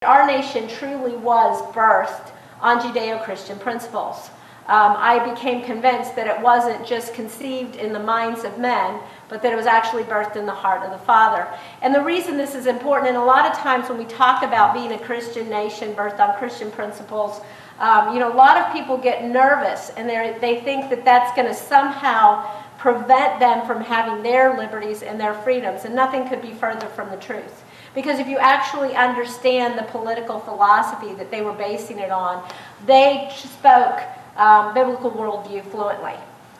Our nation truly was birthed on Judeo-Christian principles. I became convinced that it wasn't just conceived in the minds of men, but that it was actually birthed in the heart of the Father. And the reason this is important, and a lot of times when we talk about being a Christian nation birthed on Christian principles, a lot of people get nervous and they think that that's going to somehow prevent them from having their liberties and their freedoms, and nothing could be further from the truth. Because if you actually understand the political philosophy that they were basing it on, they spoke biblical worldview fluently.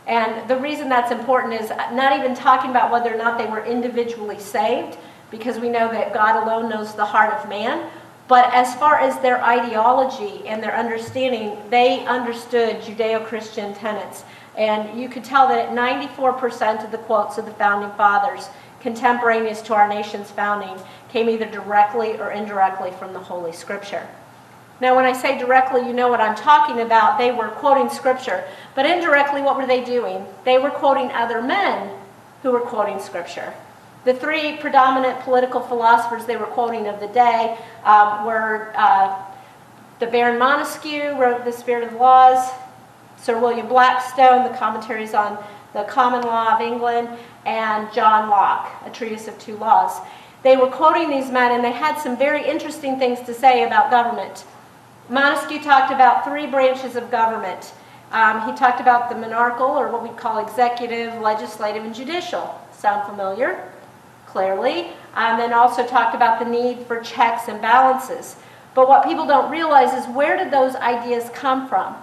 And the reason that's important is not even talking about whether or not they were individually saved, because we know that God alone knows the heart of man, but as far as their ideology and their understanding, they understood Judeo-Christian tenets. And you could tell that 94% of the quotes of the Founding Fathers contemporaneous to our nation's founding came either directly or indirectly from the Holy Scripture. Now, when I say directly, you know what I'm talking about. They were quoting Scripture. But indirectly, what were they doing? They were quoting other men who were quoting Scripture. The three predominant political philosophers they were quoting of the day were the Baron Montesquieu, wrote The Spirit of the Laws, Sir William Blackstone, the commentaries on the Common Law of England, and John Locke, A Treatise of Two Laws. They were quoting these men, and they had some very interesting things to say about government. Montesquieu talked about three branches of government. He talked about the monarchical, or what we call executive, legislative, and judicial. Sound familiar? Clearly. Then also talked about the need for checks and balances. But what people don't realize is, where did those ideas come from?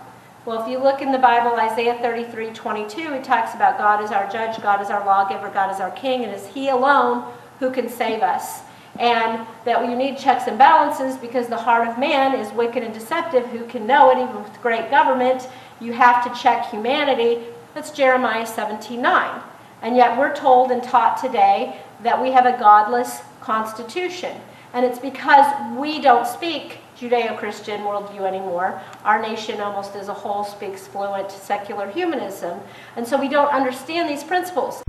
Well, if you look in the Bible, Isaiah 33:22, it talks about God is our judge, God is our lawgiver, God is our king, and it's He alone who can save us. And that you need checks and balances because the heart of man is wicked and deceptive. Who can know it? Even with great government, you have to check humanity. That's Jeremiah 17:9. And yet we're told and taught today that we have a godless constitution. And it's because we don't speak Judeo-Christian worldview anymore. Our nation almost as a whole speaks fluent secular humanism. And so we don't understand these principles.